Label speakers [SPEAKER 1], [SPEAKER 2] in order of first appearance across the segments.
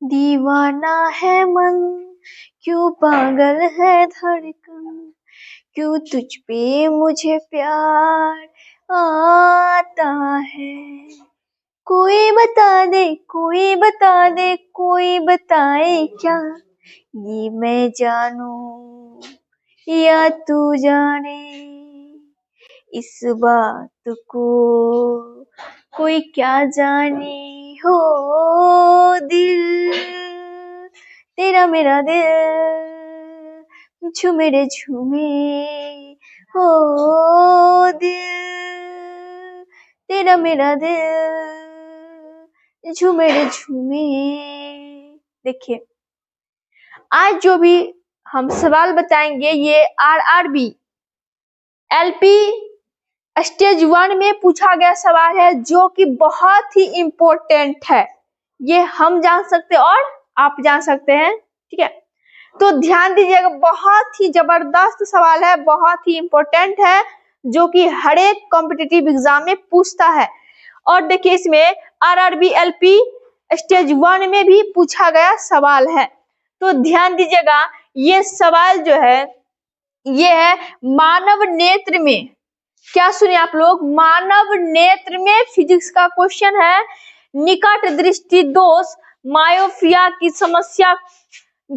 [SPEAKER 1] दीवाना है मन, क्यों पागल है धड़कन, क्यों तुझ पे मुझे प्यार आता है। कोई बता दे, कोई बता दे, कोई बताए क्या, ये मैं जानूं या तू जाने, इस बात को कोई क्या जाने हो दिल, तेरा मेरा दिल झूमे रे झूमे हो दिल, तेरा मेरा दिल झूमे रे झूमे। देखिए, आज जो भी हम सवाल बताएंगे ये आरआरबी एलपी स्टेज 1 में पूछा गया सवाल है, जो कि बहुत ही इम्पोर्टेंट है। ये हम जान सकते हैं और आप जान सकते हैं, ठीक है। तो ध्यान दीजिएगा, बहुत ही जबरदस्त सवाल है, बहुत ही इम्पोर्टेंट है, जो कि हर एक कॉम्पिटिटिव एग्जाम में पूछता है। और देखिए, इसमें आरआरबी एलपी स्टेज 1 में भी पूछा गया सवाल है। तो ध्यान दीजिएगा, ये सवाल जो है ये है मानव नेत्र में, क्या सुने आप लोग, मानव नेत्र में फिजिक्स का क्वेश्चन है। निकट दृष्टि दोष मायोपिया की समस्या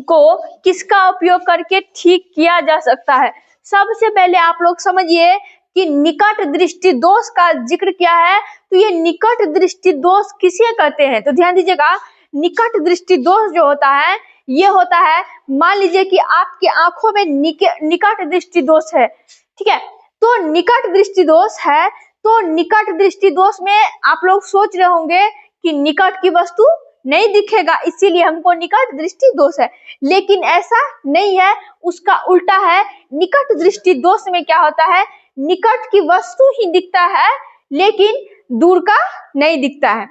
[SPEAKER 1] को किसका उपयोग करके ठीक किया जा सकता है। सबसे पहले आप लोग समझिए कि निकट दृष्टि दोष का जिक्र क्या है। तो ये निकट दृष्टि दोष किसे कहते हैं, तो ध्यान दीजिएगा, निकट दृष्टि दोष जो होता है ये होता है, मान लीजिए कि आपकी आंखों में निकट दृष्टि दोष है, ठीक है। तो निकट दृष्टि दोष है, तो निकट दृष्टि दोष में आप लोग सोच रहे होंगे कि निकट की वस्तु नहीं दिखेगा, इसीलिए हमको निकट दृष्टि दोष है, लेकिन ऐसा नहीं है, उसका उल्टा है। निकट दृष्टि दोष में क्या होता है, निकट की वस्तु ही दिखता है लेकिन दूर का नहीं दिखता है,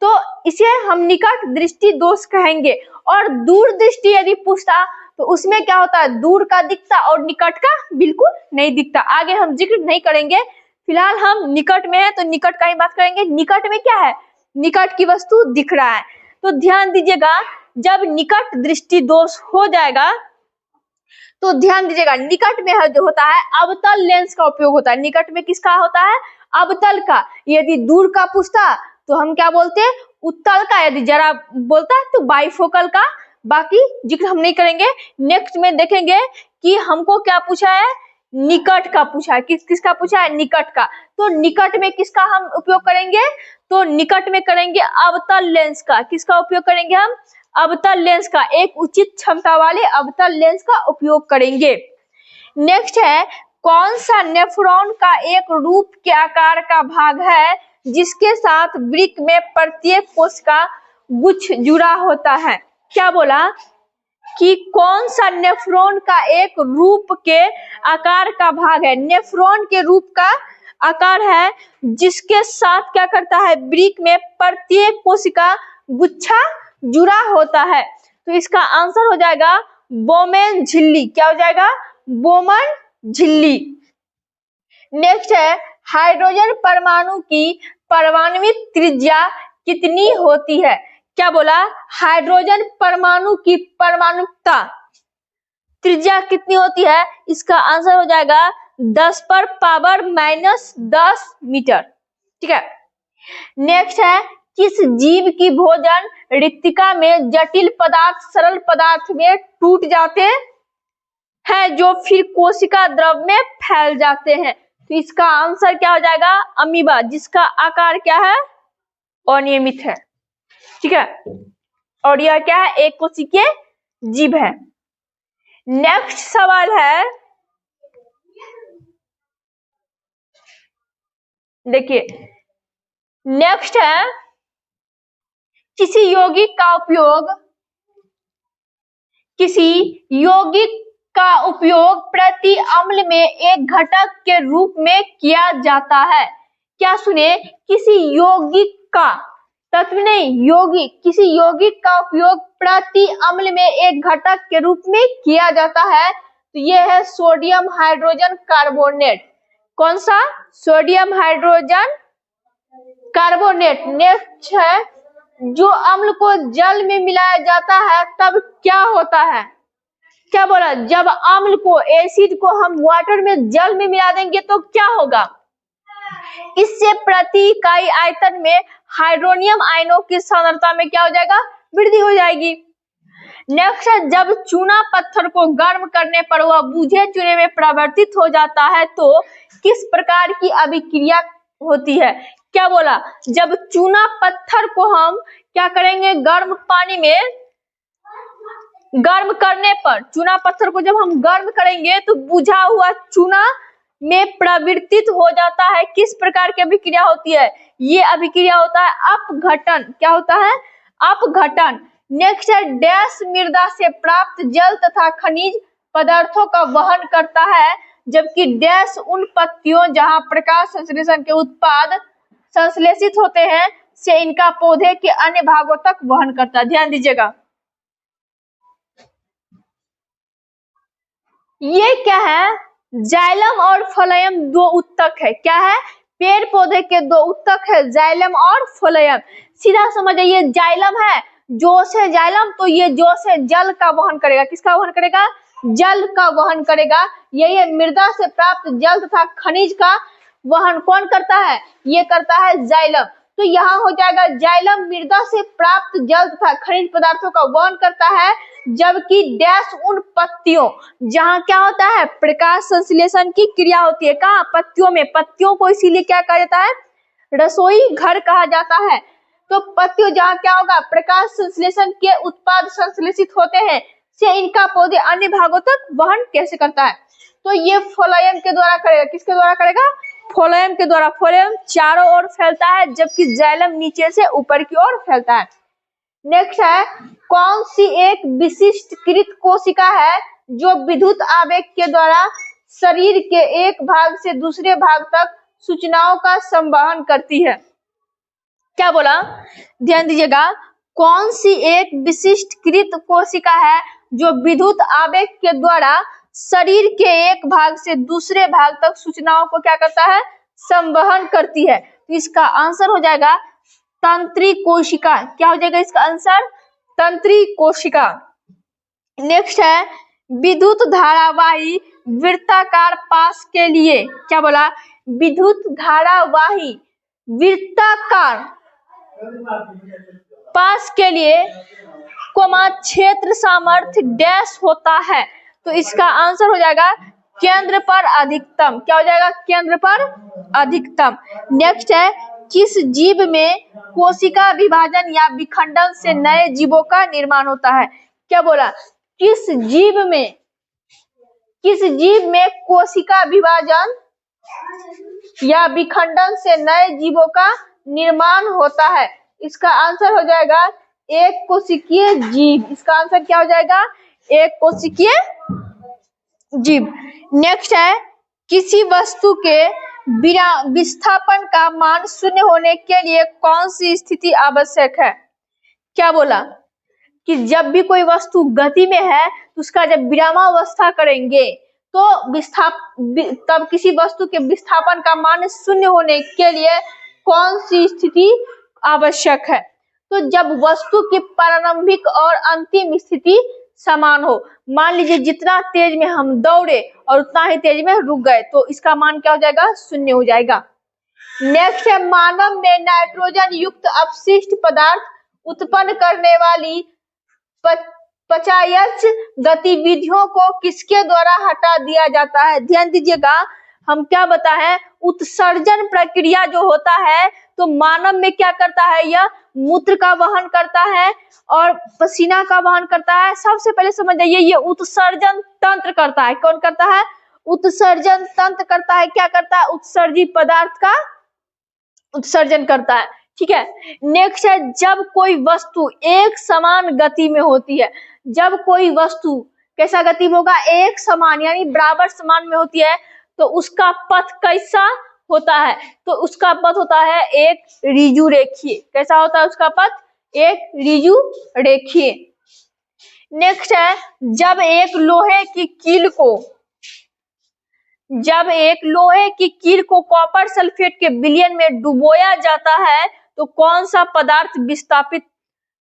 [SPEAKER 1] तो इसे हम निकट दृष्टि दोष कहेंगे। और दूर दृष्टि यदि पूछता तो उसमें क्या होता है, दूर का दिखता और निकट का बिल्कुल नहीं दिखता। आगे हम जिक्र नहीं करेंगे, फिलहाल हम निकट में है तो निकट का ही बात करेंगे। निकट में क्या है, निकट की वस्तु दिख रहा है। तो ध्यान दीजिएगा, जब निकट दृष्टि दोष हो जाएगा तो ध्यान दीजिएगा, निकट में जो होता है अवतल लेंस का उपयोग होता है। निकट में किसका होता है, अवतल का। यदि दूर का पूछता तो हम क्या बोलते हैं, उत्तल का। यदि जरा बोलता है तो बाइफोकल का। बाकी जिक्र हम नहीं करेंगे। नेक्स्ट में देखेंगे कि हमको क्या पूछा है, निकट का पूछा है। किसका पूछा है, निकट का। तो निकट में किसका हम उपयोग करेंगे, तो निकट में करेंगे अवतल लेंस का। किसका उपयोग करेंगे हम, अवतल लेंस का। एक उचित क्षमता वाले अवतल लेंस का उपयोग करेंगे। नेक्स्ट है, कौन सा नेफ्रॉन का एक रूप के आकार का भाग है जिसके साथ वृक्क में प्रत्येक कोश का गुच्छ जुड़ा होता है। क्या बोला कि कौन सा नेफ्रॉन का एक रूप के आकार का भाग है, नेफ्रॉन के रूप का आकार है जिसके साथ क्या करता है, वृक्क में प्रत्येक कोशिका गुच्छा जुड़ा होता है। तो इसका आंसर हो जाएगा बोमेन झिल्ली। क्या हो जाएगा, बोमन झिल्ली। नेक्स्ट है, हाइड्रोजन परमाणु की परमाणविक त्रिज्या कितनी होती है। क्या बोला, हाइड्रोजन परमाणु की परमाणुकता त्रिज्या कितनी होती है। इसका आंसर हो जाएगा 10⁻⁻10 मीटर, ठीक है। नेक्स्ट है, किस जीव की भोजन रिक्तिका में जटिल पदार्थ सरल पदार्थ में टूट जाते हैं जो फिर कोशिका द्रव में फैल जाते हैं। तो इसका आंसर क्या हो जाएगा, अमीबा, जिसका आकार क्या है, अनियमित है, ठीक है। और यह क्या है, एक कोशिकीय जीव है। नेक्स्ट सवाल है, देखिए नेक्स्ट है, किसी यौगिक का उपयोग प्रति अम्ल में एक घटक के रूप में किया जाता है। क्या सुने, किसी यौगिक का, तत्व नहीं, यौगिक, किसी यौगिक का उपयोग प्रति अम्ल में एक घटक के रूप में किया जाता है। तो यह है सोडियम हाइड्रोजन कार्बोनेट। कौन सा, सोडियम हाइड्रोजन कार्बोनेट। नेक्स्ट है जो अम्ल को जल में मिलाया जाता है तब क्या होता है? क्या बोला? जब अम्ल को, एसिड को हम वाटर में, जल में मिला देंगे तो क्या होगा? इससे प्रति इकाई आयतन में हाइड्रोनियम आयनों की सांद्रता में क्या हो जाएगा? वृद्धि हो जाएगी। नेक्स्ट है जब चूना पत्थर को गर्म करने पर वह बुझे चूने में परिवर्तित हो जाता है तो किस प्रकार की अभिक्रिया होती है? क्या बोला? जब चूना पत्थर को हम क्या करेंगे? गर्म पानी में गर्म करने पर, चूना पत्थर को जब हम गर्म करेंगे तो बुझा हुआ चूना में परिवर्तित हो जाता है। किस प्रकार की अभिक्रिया होती है? ये अभिक्रिया होता है अपघटन। क्या होता है? अपघटन। नेक्स्ट है डैश मृदा से प्राप्त जल तथा खनिज पदार्थों का वहन करता है जबकि डैश उन पत्तियों जहां प्रकाश संश्लेषण के उत्पाद संश्लेषित होते हैं से इनका पौधे के अन्य भागों तक वहन करता है। ध्यान दीजिएगा, ये क्या है? जाइलम और फ्लोएम दो उत्तक है। क्या है? पेड़ पौधे के दो उत्तक है, जाइलम और फ्लोएम। सीधा समझ आइए, जाइलम है, जो से जाइलम, तो ये जो से जल का वहन करेगा। किसका वहन करेगा? जल का वहन करेगा। यही मृदा से प्राप्त जल तथा खनिज का वहन कौन करता है? ये करता है जाइलम। तो यहाँ हो जाएगा जाइलम मृदा से प्राप्त जल तथा खनिज पदार्थों का वहन करता है जबकि डैश उन पत्तियों जहां क्या होता है? प्रकाश संश्लेषण की क्रिया होती है। कहाँ? पत्तियों में। पत्तियों को इसीलिए क्या कहा जाता है? रसोई घर कहा जाता है। तो पत्तियों जहां क्या होगा? प्रकाश संश्लेषण के उत्पाद संश्लेषित होते हैं से इनका पौधे अन्य भागों तक वहन कैसे करता है? तो ये फ्लोएम के द्वारा करेगा। किसके द्वारा करेगा? फ्लोएम के द्वारा। फ्लोएम चारों ओर फैलता है जबकि जाइलम नीचे से ऊपर की ओर फैलता है। नेक्स्ट है कौन सी एक विशिष्ट कृत कोशिका है जो विद्युत आवेग के द्वारा शरीर के एक भाग से दूसरे भाग तक सूचनाओं का संवहन करती है? क्या बोला? ध्यान दीजिएगा, कौन सी एक विशिष्ट कृत कोशिका है जो विद्युत आवेग के द्वारा शरीर के एक भाग से दूसरे भाग तक सूचनाओं को क्या करता है? संवहन करती है। तो इसका आंसर हो जाएगा तंत्री कोशिका। क्या हो जाएगा इसका आंसर? तंत्री कोशिका। नेक्स्ट है विद्युत धारावाही वृत्ताकार पास के लिए। क्या बोला? विद्युत धारावाही वृत्ताकार पास के लिए क्षेत्र सामर्थ्य डैश होता है। तो इसका आंसर हो जाएगा केंद्र पर अधिकतम। क्या हो जाएगा? केंद्र पर अधिकतम। नेक्स्ट है किस जीव में कोशिका विभाजन या विखंडन से नए जीवों का निर्माण होता है? क्या बोला? किस जीव में कोशिका विभाजन या विखंडन से नए जीवों का निर्माण होता है? इसका आंसर हो जाएगा एक कोशिकीय जीव। इसका आंसर क्या हो जाएगा? एक कोशिकीय जीव। नेक्स्ट है किसी वस्तु के विस्थापन का मान शून्य होने के लिए कौन सी स्थिति आवश्यक है? क्या बोला? कि जब भी कोई वस्तु गति में है तो उसका जब विरामावस्था करेंगे तो तब किसी वस्तु के विस्थापन का मान शून्य होने के लिए कौन सी स्थिति आवश्यक है? तो जब वस्तु की प्रारंभिक और अंतिम स्थिति समान हो। मान लीजिए जितना तेज में हम दौड़े और उतना ही तेज में रुक गए तो इसका मान क्या हो जाएगा? शून्य हो जाएगा। नेक्स्ट है मानव में नाइट्रोजन युक्त अपशिष्ट पदार्थ उत्पन्न करने वाली पचायच गतिविधियों को किसके द्वारा हटा दिया जाता है? ध्यान दीजिएगा, हम क्या बताएं? उत्सर्जन प्रक्रिया जो होता है तो मानव में क्या करता है? यह मूत्र का वहन करता है और पसीना का वहन करता है। सबसे पहले समझ जाइए ये उत्सर्जन तंत्र करता है। कौन करता है? उत्सर्जन तंत्र करता है। क्या करता है? उत्सर्जित पदार्थ का उत्सर्जन करता है। ठीक है। नेक्स्ट है जब कोई वस्तु एक समान गति में होती है। जब कोई वस्तु कैसा गति में होगा? एक समान यानी बराबर समान में होती है तो उसका पथ कैसा होता है? तो उसका पथ होता है एक ऋजु रेखीय। कैसा होता है उसका पथ? एक ऋजु रेखीय। नेक्स्ट है जब एक लोहे की कील को जब एक लोहे की कील को कॉपर सल्फेट के विलयन में डुबोया जाता है तो कौन सा पदार्थ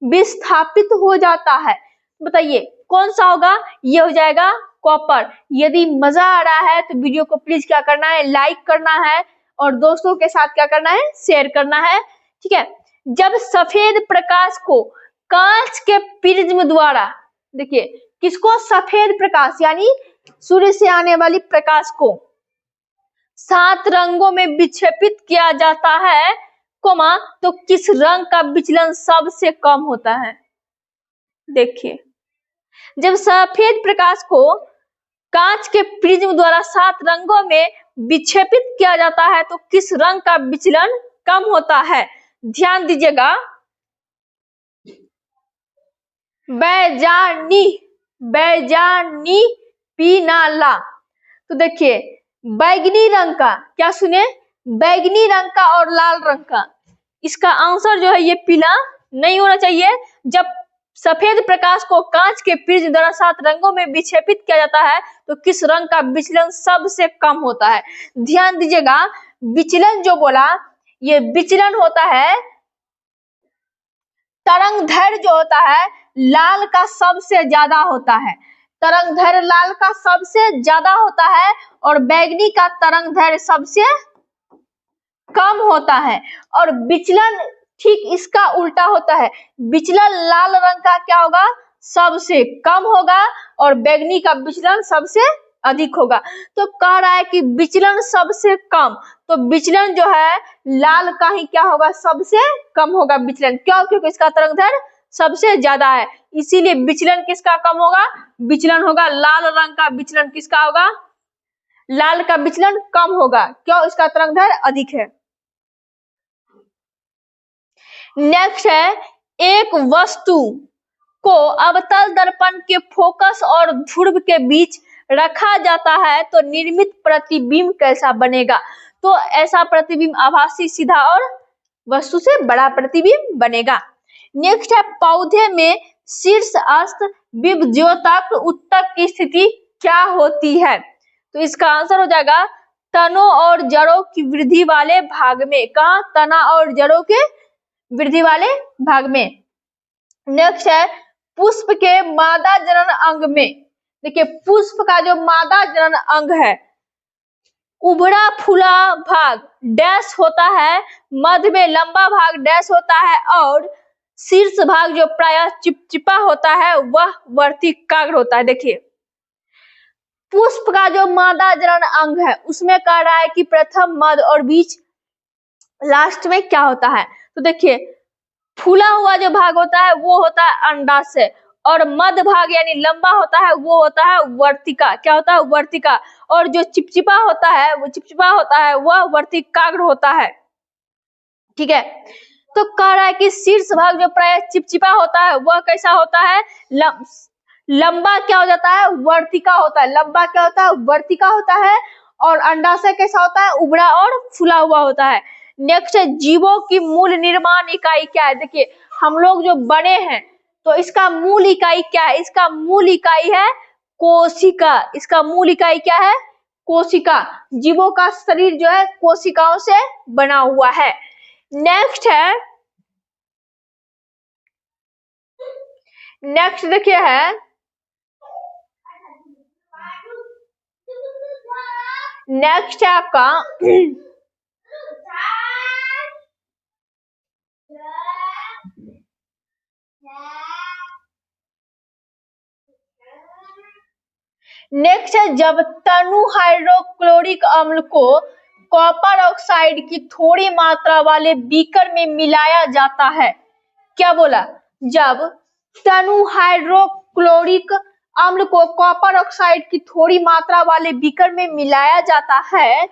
[SPEAKER 1] विस्थापित हो जाता है? बताइए कौन सा होगा? ये हो जाएगा कॉपर। यदि मजा आ रहा है तो वीडियो को प्लीज क्या करना है, लाइक करना है और दोस्तों के साथ क्या करना है, शेयर करना है। ठीक है। जब सफेद प्रकाश को कांच के प्रिज्म द्वारा, देखिए किसको, सफेद प्रकाश यानी सूर्य से आने वाली प्रकाश को 7 रंगों में विक्षेपित किया जाता है, कोमा, तो किस रंग का विचलन सबसे कम होता है? देखिए जब सफेद प्रकाश को कांच के प्रिज्म द्वारा 7 रंगों में विक्षेपित किया जाता है तो किस रंग का विचलन कम होता है? ध्यान दीजिएगा, बैजानी, बैजानी पीनाला। तो देखिए बैगनी रंग का, क्या सुने, बैगनी रंग का और लाल रंग का, इसका आंसर जो है ये पीला नहीं होना चाहिए। जब सफेद प्रकाश को कांच के प्रिज्म द्वारा 7 रंगों में विक्षेपित किया जाता है तो किस रंग का विचलन सबसे कम होता है? ध्यान दीजिएगा, विचलन जो बोला, ये विचलन होता है, तरंग दैर्ध्य जो होता है लाल का सबसे ज्यादा होता है, तरंग दैर्ध्य लाल का सबसे ज्यादा होता है और बैगनी का तरंग दैर्ध्य सबसे कम होता है। और विचलन ठीक इसका उल्टा होता है, विचलन लाल रंग का क्या होगा, सबसे कम होगा और बैगनी का विचलन सबसे अधिक होगा। तो कह रहा है कि विचलन सबसे कम, तो विचलन जो है लाल का ही क्या होगा, सबसे कम होगा विचलन। क्यों? क्योंकि इसका तरंग दैर्ध्य सबसे ज्यादा है, इसीलिए विचलन किसका कम होगा, विचलन होगा लाल रंग का। विचलन किसका होगा, लाल का विचलन कम होगा, क्यों? इसका तरंग दैर्ध्य अधिक है। नेक्स्ट है, एक वस्तु को अवतल दर्पण के फोकस और ध्रुव के बीच रखा जाता है तो निर्मित प्रतिबिंब कैसा बनेगा? तो ऐसा प्रतिबिंब आभासी, सीधा और वस्तु से बड़ा प्रतिबिंब बनेगा। नेक्स्ट है, पौधे में शीर्ष अस्थ विभज्योतक उत्तक की स्थिति क्या होती है? तो इसका आंसर हो जाएगा तनों और जड़ों की वृद्धि वाले भाग में। कहा? तना और जड़ों के वृद्धि वाले भाग में। नेक्स्ट है, पुष्प के मादा जनन अंग में, देखिए पुष्प का जो मादा जनन अंग है, उभरा फूला भाग डैश होता है, मध्य में लंबा भाग डैश होता है और शीर्ष भाग जो प्रायः चिपचिपा होता है वह वर्तिकाग्र होता है। देखिए पुष्प का जो मादा जनन अंग है उसमें कह रहा है कि प्रथम, मध्य और बीच, लास्ट में क्या होता है? तो देखिए फूला हुआ जो भाग होता है वो होता है अंडाशय और मध्य भाग यानी लंबा होता है वो होता है वर्तिका। क्या होता है? वर्तिका। और जो चिपचिपा होता है, वो चिपचिपा होता है वह वर्तिकाग्र होता है। ठीक है। तो कह रहा है कि शीर्ष भाग जो प्राय चिपचिपा होता है वह कैसा होता है? लंबा क्या हो जाता है? वर्तिका होता है। लंबा क्या होता है? वर्तिका होता है। और अंडाशय कैसा होता है? उभरा और फूला हुआ होता है। नेक्स्ट है, जीवों की मूल निर्माण इकाई क्या है? देखिए हम लोग जो बने हैं तो इसका मूल इकाई क्या है? इसका मूल इकाई है कोशिका। इसका मूल इकाई क्या है? कोशिका। जीवों का शरीर जो है कोशिकाओं से बना हुआ है। नेक्स्ट है, नेक्स्ट देखिए है, नेक्स्ट है आपका नेक्स्ट है, जब तनु हाइड्रोक्लोरिक अम्ल को कॉपर ऑक्साइड की थोड़ी मात्रा वाले बीकर में मिलाया जाता है। क्या बोला? जब तनु हाइड्रोक्लोरिक अम्ल को कॉपर ऑक्साइड की थोड़ी मात्रा वाले बीकर में मिलाया जाता है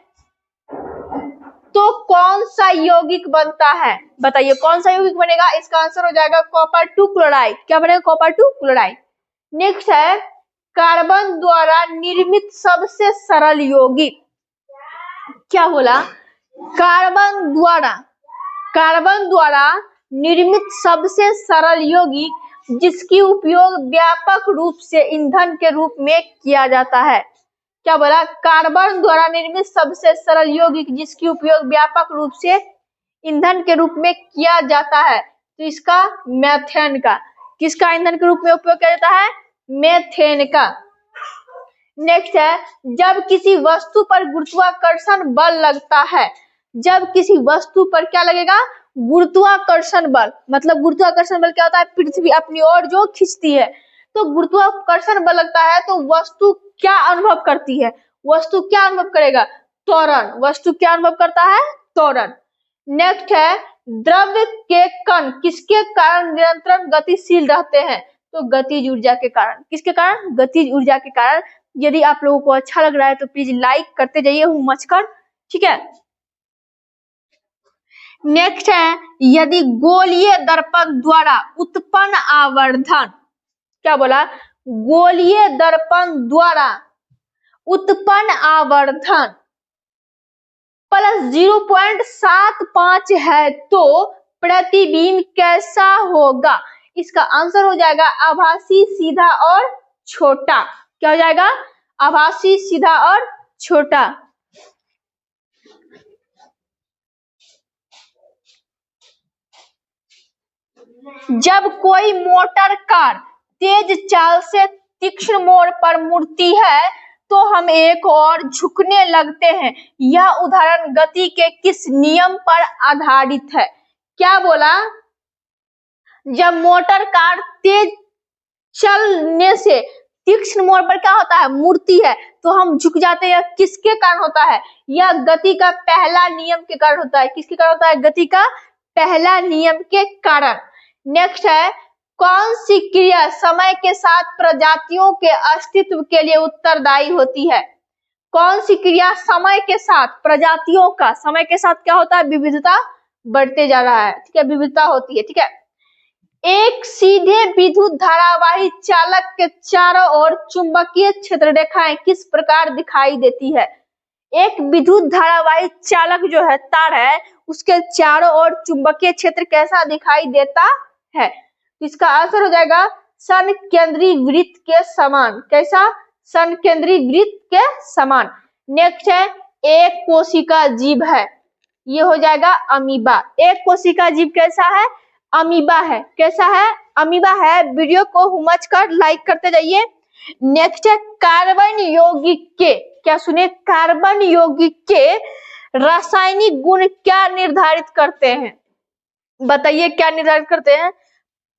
[SPEAKER 1] तो कौन सा यौगिक बनता है? बताइए कौन सा यौगिक बनेगा? इसका आंसर हो जाएगा कॉपर 2 क्लोराइड। क्या बनेगा? Copper 2 chloride. नेक्स्ट है, कार्बन द्वारा निर्मित सबसे सरल यौगिक। क्या बोला? कार्बन द्वारा निर्मित सबसे सरल यौगिक जिसकी उपयोग व्यापक रूप से ईंधन के रूप में किया जाता है। क्या बोला, कार्बन द्वारा निर्मित सबसे सरल यौगिक जिसकी उपयोग व्यापक रूप से ईंधन के रूप में किया जाता है, तो इसका मेथेन का, किसका ईंधन के रूप में उपयोग किया जाता है, मेथेन का। नेक्स्ट है, जब किसी वस्तु पर गुरुत्वाकर्षण बल लगता है, जब किसी वस्तु पर क्या लगेगा, गुरुत्वाकर्षण बल, मतलब गुरुत्वाकर्षण बल क्या होता है, पृथ्वी अपनी ओर जो खींचती है, तो गुरुत्वाकर्षण बल लगता है तो वस्तु क्या अनुभव करती है, वस्तु क्या अनुभव करेगा, त्वरण, वस्तु क्या अनुभव करता है, त्वरण। नेक्स्ट है, द्रव के कण किसके कारण निरंतर गतिशील रहते हैं, तो गतिज ऊर्जा के कारण, किसके कारण, गतिज ऊर्जा के कारण। यदि आप लोगों को अच्छा लग रहा है तो प्लीज लाइक करते जाइए मचकर, ठीक है। नेक्स्ट है, यदि गोलीय दर्पण द्वारा उत्पन्न आवर्धन, क्या बोला, गोलीय दर्पण द्वारा उत्पन्न आवर्धन प्लस 0.75 है तो प्रतिबिंब कैसा होगा, इसका आंसर हो जाएगा आभासी, सीधा और छोटा। क्या हो जाएगा, आभासी, सीधा और छोटा। जब कोई मोटर कार तेज चाल से तीक्ष्ण मोड़ पर मुड़ती है तो हम एक और झुकने लगते हैं, यह उदाहरण गति के किस नियम पर आधारित है, क्या बोला, जब मोटर कार तेज चलने से तीक्ष्ण मोड़ पर क्या होता है, मुड़ती है, तो हम झुक जाते हैं, किसके कारण होता है, यह गति का पहला नियम के कारण होता है, किसके कारण होता है, गति का पहला नियम के कारण। नेक्स्ट है, कौन सी क्रिया समय के साथ प्रजातियों के अस्तित्व के लिए उत्तरदायी होती है, कौन सी क्रिया समय के साथ प्रजातियों का, समय के साथ क्या होता है, विविधता बढ़ते जा रहा है, ठीक है, विविधता होती है, ठीक है। एक सीधे विद्युत धारावाही चालक के चारों ओर चुंबकीय क्षेत्र रेखाएं किस प्रकार दिखाई देती है, एक विद्युत धारावाही चालक जो है, तार है, उसके चारों ओर चुंबकीय क्षेत्र कैसा दिखाई देता है, इसका आंसर हो जाएगा संकेंद्री वृत्त के समान, कैसा, संकेंद्री वृत्त के समान। नेक्स्ट है, एक कोशिका जीव है, ये हो जाएगा अमीबा, एक कोशिका जीव कैसा है, अमीबा है, कैसा है, अमीबा है। वीडियो को हुमच कर लाइक करते जाइए। नेक्स्ट है, कार्बन यौगिक के, क्या सुने, कार्बन यौगिक के रासायनिक गुण क्या निर्धारित करते हैं, बताइए क्या निर्धारित करते हैं,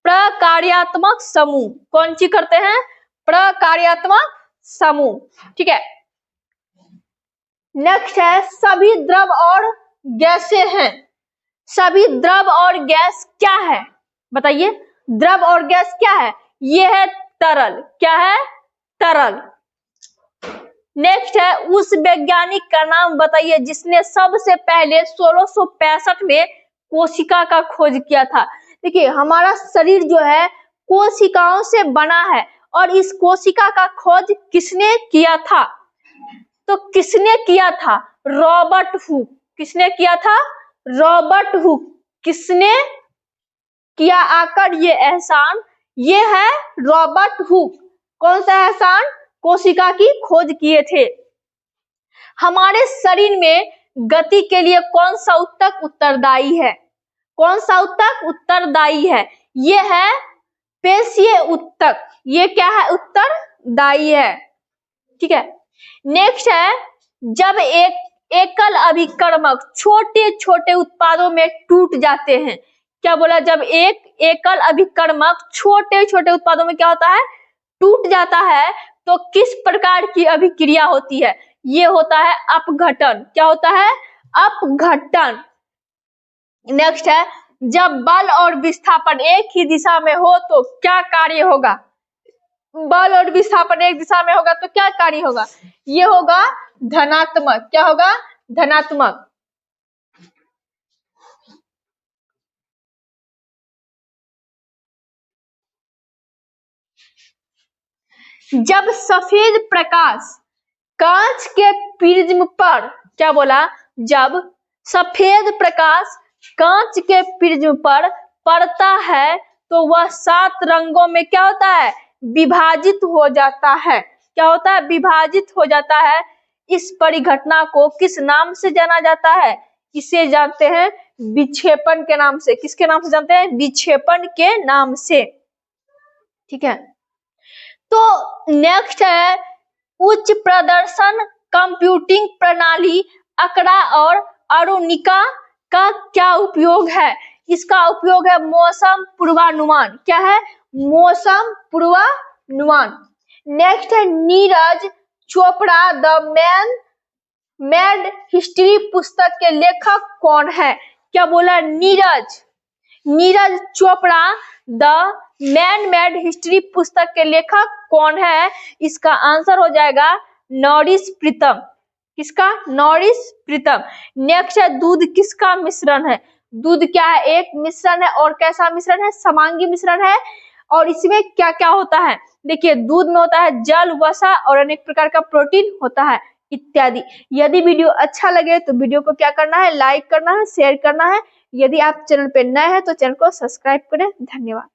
[SPEAKER 1] प्रकार्यात्मक समूह, कौन सी करते हैं, प्रकार्यात्मक समूह, ठीक है। नेक्स्ट है, सभी द्रव और गैसें हैं, सभी द्रव और गैस क्या है, बताइए, द्रव और गैस क्या है, ये है तरल, क्या है, तरल। नेक्स्ट है, उस वैज्ञानिक का नाम बताइए जिसने सबसे पहले 1665 में कोशिका का खोज किया था। देखिए हमारा शरीर जो है कोशिकाओं से बना है और इस कोशिका का खोज किसने किया था, तो किसने किया था, रॉबर्ट हुक, किसने किया था, रॉबर्ट हुक। किसने किया आकर ये एहसान, ये है रॉबर्ट हुक। कौन सा एहसान, कोशिका की खोज किए थे। हमारे शरीर में गति के लिए कौन सा ऊतक उत्तरदायी है, कौन सा ऊतक उत्तरदायी है, ये है पेशीय ऊतक, ये क्या है, उत्तरदायी है, ठीक है। नेक्स्ट है, जब एक एकल अभिकर्मक छोटे छोटे उत्पादों में टूट जाते हैं, क्या बोला, जब एक एकल अभिकर्मक छोटे छोटे उत्पादों में क्या होता है, टूट जाता है, तो किस प्रकार की अभिक्रिया होती है, ये होता है अपघटन, क्या होता है, अपघटन। नेक्स्ट है, जब बल और विस्थापन एक ही दिशा में हो तो क्या कार्य होगा, बल और विस्थापन एक दिशा में होगा तो क्या कार्य होगा, ये होगा धनात्मक, क्या होगा, धनात्मक। जब सफेद प्रकाश कांच के प्रिज्म पर, क्या बोला, जब सफेद प्रकाश कांच के प्रिज्म पर पड़ता है तो वह 7 रंगों में क्या होता है, विभाजित हो जाता है, क्या होता है, विभाजित हो जाता है। इस परिघटना को किस नाम से जाना जाता है? इसे जानते हैं विक्षेपण के नाम से। किसके नाम से जानते हैं? विक्षेपण के नाम से। ठीक है, तो नेक्स्ट है उच्च प्रदर्शन कंप्यूटिंग प्रणाली आंकड़ा और अरुणिका का क्या उपयोग है? इसका उपयोग है मौसम पूर्वानुमान। क्या है? मौसम पूर्वानुमान। नेक्स्ट है Neeraj Chopra the mad history पुस्तक के लेखक कौन है? क्या बोला? Neeraj Chopra the mad history पुस्तक के लेखक कौन है? इसका आंसर हो जाएगा नॉरिस प्रीतम। किसका? नॉरिस प्रीतम। नेक्स्ट है दूध किसका मिश्रण है? दूध क्या है? एक मिश्रण है। और कैसा मिश्रण है? समांगी मिश्रण है। और इसमें क्या क्या होता है? देखिए, दूध में होता है जल, वसा और अनेक प्रकार का प्रोटीन होता है इत्यादि। यदि वीडियो अच्छा लगे तो वीडियो को क्या करना है? लाइक करना है, शेयर करना है। यदि आप चैनल पे नए हैं तो चैनल को सब्सक्राइब करें। धन्यवाद।